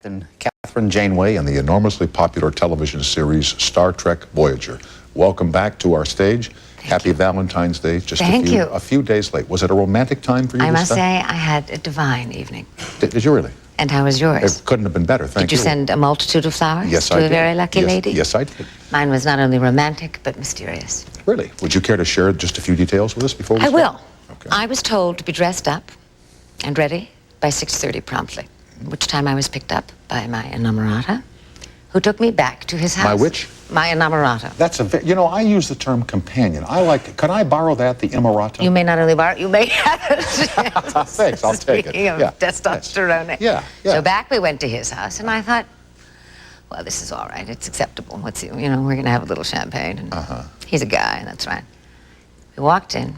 And Captain Janeway in the enormously popular television series Star Trek Voyager. Welcome back to our stage. Happy Valentine's Day. Just a few days late. Was it a romantic time for you? I must say I had a divine evening. Did you really? And how was yours? It couldn't have been better, thank you. Did you send a multitude of flowers Yes, to I a did. very lucky lady? Yes, I did. Mine was not only romantic, but mysterious. Really? Would you care to share just a few details with us before we start? I will. Okay. I was told to be dressed up and ready by 6:30 promptly, which time I was picked up by my inamorata, who took me back to his house. My which? My inamorata. That's you know, I use the term companion. I like it. Can I borrow that, the inamorata? You may not only borrow, you may have it. Thanks, I'll take it. Speaking of testosterone. Yeah. So back we went to his house, and I thought, well, this is all right. It's acceptable. We're going to have a little champagne. And he's a guy, that's right. We walked in.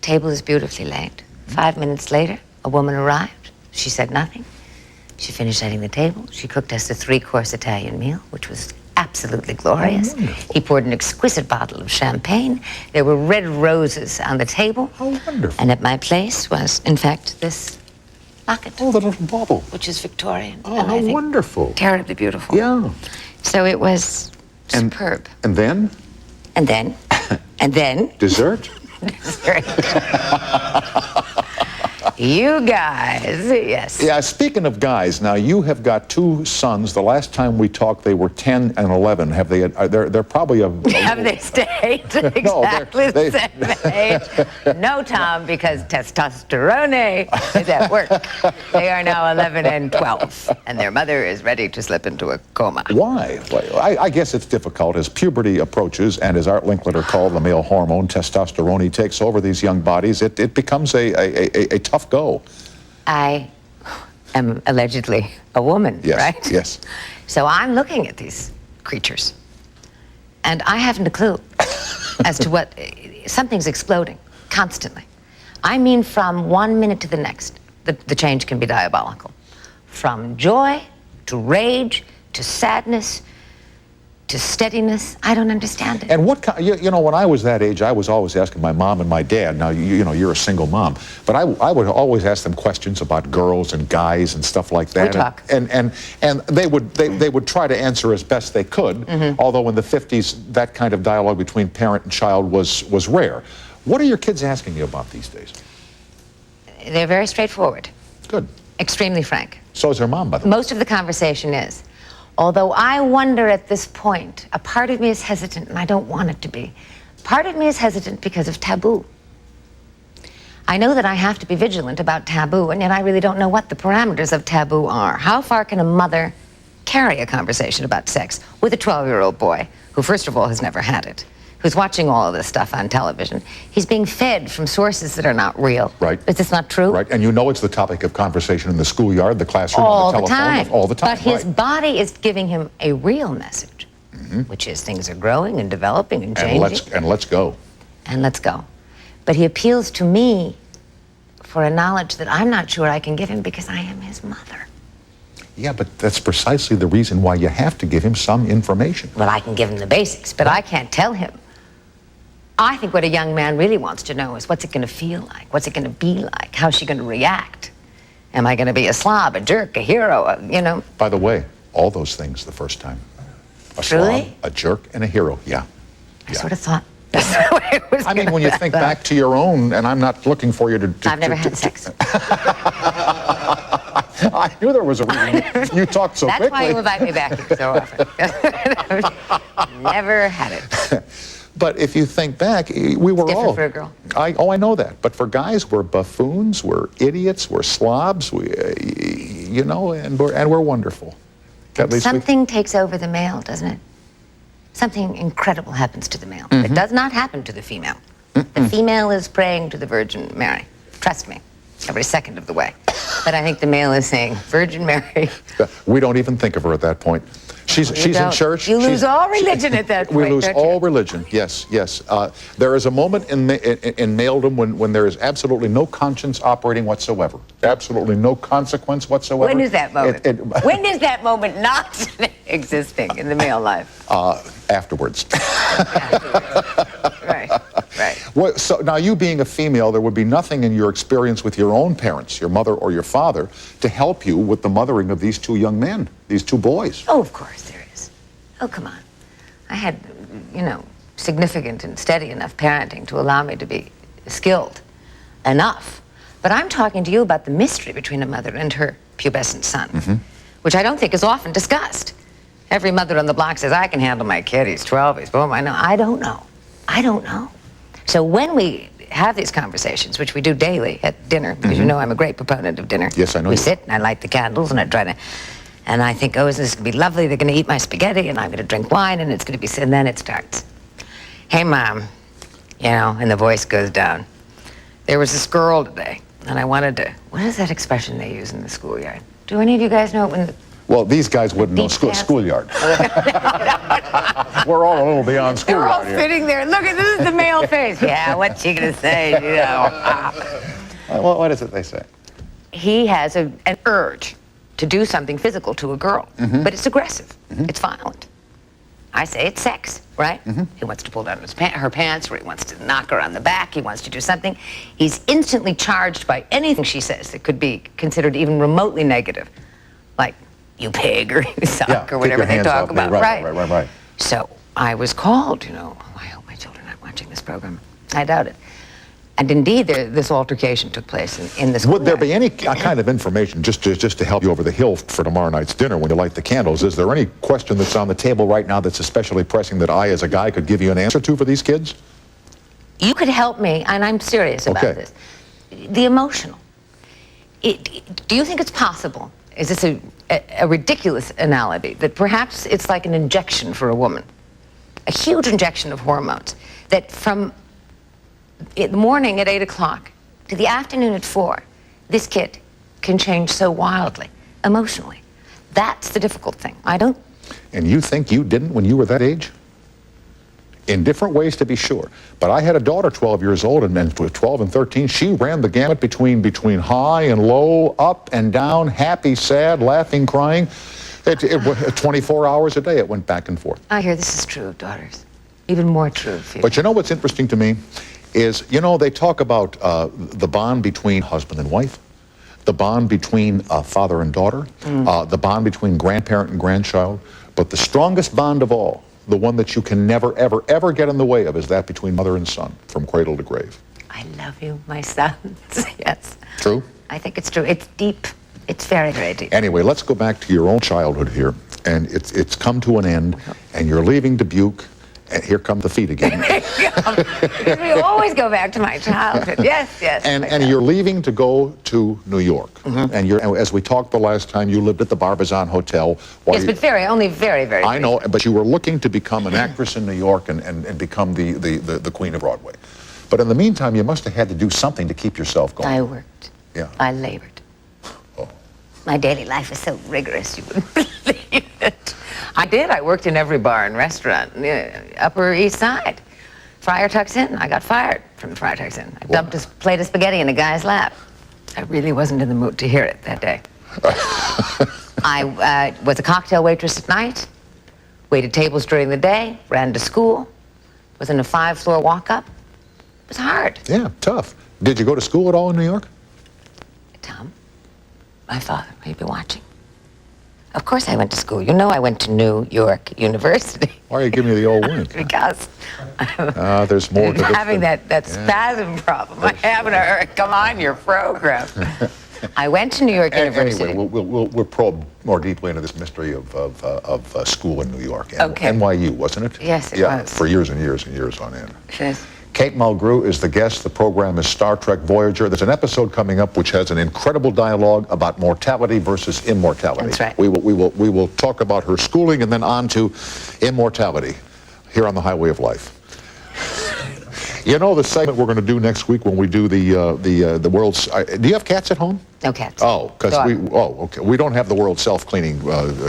Table is beautifully laid. 5 minutes later, a woman arrived. She said nothing. She finished setting the table. She cooked us a 3-course Italian meal, which was absolutely glorious. Oh, he poured an exquisite bottle of champagne. There were red roses on the table. Oh, wonderful. And at my place was, in fact, this locket. Oh, the little bauble. Which is Victorian. Oh, and I how think wonderful. Terribly beautiful. Yeah. So it was superb. And then? And then? And then? Dessert? You guys, yes. Yeah, speaking of guys, now you have got 2 sons. The last time we talked, they were 10 and 11. Have they? They're probably Have they stayed exactly the same age? No, Tom, because testosterone is at work. They are now 11 and 12, and their mother is ready to slip into a coma. Why? Well, I guess it's difficult as puberty approaches, and as Art Linkletter called the male hormone, testosterone takes over these young bodies. It becomes a tough go. I am allegedly a woman, yes, right? Yes. So I'm looking at these creatures, and I haven't a clue as to what... Something's exploding constantly. I mean, from 1 minute to the next, the change can be diabolical. From joy to rage to sadness to steadiness. I don't understand it. And what kind, you know, when I was that age, I was always asking my mom and my dad. Now, you know, you're a single mom, but I would always ask them questions about girls and guys and stuff like that. We talk. And they would try to answer as best they could. Although in the 50s, that kind of dialogue between parent and child was rare. What are your kids asking you about these days? They're very straightforward. Good. Extremely frank. So is their mom, by the way. Most of the conversation is. Although I wonder at this point, a part of me is hesitant, and I don't want it to be. Part of me is hesitant because of taboo. I know that I have to be vigilant about taboo, and yet I really don't know what the parameters of taboo are. How far can a mother carry a conversation about sex with a 12-year-old boy who, first of all, has never had it, who's watching all of this stuff on television? He's being fed from sources that are not real. Right. Is this not true? Right, and you know it's the topic of conversation in the schoolyard, the classroom, all the telephone. time. All the time. But his body is giving him a real message, which is things are growing and developing and changing. And let's go. And let's go. But he appeals to me for a knowledge that I'm not sure I can give him because I am his mother. Yeah, but that's precisely the reason why you have to give him some information. Well, I can give him the basics, but I can't tell him. I think what a young man really wants to know is what's it going to feel like? What's it going to be like? How's she going to react? Am I going to be a slob, a jerk, a hero, you know? By the way, all those things the first time. A Truly? slob, a jerk, and a hero, yeah. I sort of thought that's the way it was. I mean, when you think back to your own, and I'm not looking for you to... I've never had sex. I knew there was a reason. You talked so quickly. That's why you invite me back here so often. Never had it. But if you think back, we were different all... for a girl. I know that. But for guys, we're buffoons, we're idiots, we're slobs, you know, and we're wonderful. At least something takes over the male, doesn't it? Something incredible happens to the male. It does not happen to the female. The female is praying to the Virgin Mary. Trust me, every second of the way. But I think the male is saying, Virgin Mary. We don't even think of her at that point. She's in church. You lose all religion at that point. We lose all religion. Yes, yes. There is a moment in maledom when there is absolutely no conscience operating whatsoever. Absolutely no consequence whatsoever. When is that moment? When is that moment not existing in the male life? Afterwards. Afterwards. Right. Right. Well, so now, you being a female, there would be nothing in your experience with your own parents, your mother or your father, to help you with the mothering of these two young men, these two boys. Oh, of course there is. Oh, come on. I had, you know, significant and steady enough parenting to allow me to be skilled enough. But I'm talking to you about the mystery between a mother and her pubescent son, which I don't think is often discussed. Every mother on the block says, I can handle my kid, he's 12, he's boom, I know. I don't know. I don't know. So when we have these conversations, which we do daily at dinner, because you know I'm a great proponent of dinner. Yes, I know. We sit and I light the candles and I try to, and I think, oh, this is going to be lovely. They're going to eat my spaghetti and I'm going to drink wine and it's going to be, and then it starts. Hey, Mom, you know, and the voice goes down. There was this girl today and I wanted to, what is that expression they use in the schoolyard? Do any of you guys know it when Well, these guys wouldn't know schoolyard. We're all a little beyond schoolyard. They're all here. sitting there. Look, this is the male face. Yeah, what's she going to say? You know. What is it they say? He has an urge to do something physical to a girl, but it's aggressive. It's violent. I say it's sex, right? He wants to pull down her pants, or he wants to knock her on the back. He wants to do something. He's instantly charged by anything she says that could be considered even remotely negative, like you pig or you suck or whatever they talk about. Right. So I was called, you know, I hope my children aren't watching this program. I doubt it. And indeed, this altercation took place in this. Would there be any kind of information, just to help you over the hill for tomorrow night's dinner when you light the candles, is there any question that's on the table right now that's especially pressing that I, as a guy, could give you an answer to for these kids? You could help me, and I'm serious about this. The emotional. Do you think it's possible, is this a ridiculous analogy, that perhaps it's like an injection for a woman, a huge injection of hormones, that from in the morning at 8 o'clock to the afternoon at 4, this kid can change so wildly, emotionally. That's the difficult thing. I don't... And you think you didn't when you were that age? In different ways, to be sure. But I had a daughter 12 years old, and then 12 and 13, she ran the gamut between high and low, up and down, happy, sad, laughing, crying. 24 hours a day it went back and forth. I hear this is true of daughters. Even more true of you. But you know what's interesting to me is, you know, they talk about the bond between husband and wife, the bond between father and daughter, the bond between grandparent and grandchild, but the strongest bond of all, the one that you can never, ever, ever get in the way of, is that between mother and son, from cradle to grave. I love you, my sons. Yes. True? I think it's true. It's deep. It's very, very deep. Anyway, let's go back to your own childhood here, and it's come to an end, and you're leaving Dubuque, and here come the feet again. We always go back to my childhood. Yes. And you're leaving to go to New York. And as we talked the last time, you lived at the Barbizon Hotel. Yes, but only very, very I know, but you were looking to become an actress in New York and become the queen of Broadway. But in the meantime, you must have had to do something to keep yourself going. I worked. Yeah. I labored. Oh. My daily life is so rigorous, you wouldn't believe it. I did. I worked in every bar and restaurant, Upper East Side. Friar Tucks Inn. I got fired from the Friar Tucks Inn. I dumped a plate of spaghetti in a guy's lap. I really wasn't in the mood to hear it that day. I was a cocktail waitress at night, waited tables during the day, ran to school, was in a 5-floor walk-up. It was hard. Yeah, tough. Did you go to school at all in New York? Tom, my father may be watching. Of course I went to school. You know I went to New York University. Why are you giving me the old wink? Because there's more to this. Having that spasm problem. I haven't heard. Come on, your program. I went to New York University. Anyway, we'll probe more deeply into this mystery of school in New York. Okay. NYU, wasn't it? Yes, it was. For years and years and years on end. Yes. Kate Mulgrew is the guest. The program is Star Trek Voyager. There's an episode coming up which has an incredible dialogue about mortality versus immortality. That's right. We will talk about her schooling and then on to immortality here on the Highway of Life. You know the segment we're going to do next week when we do the world's... do you have cats at home? No cats. Oh, because okay. We don't have the world's self-cleaning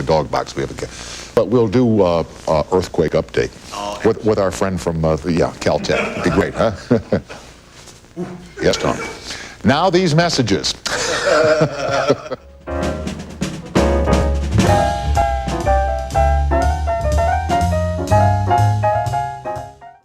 dog box. We have a cat. But we'll do earthquake update with our friend from Caltech. It'd be great, huh? Yes, Tom. Now these messages.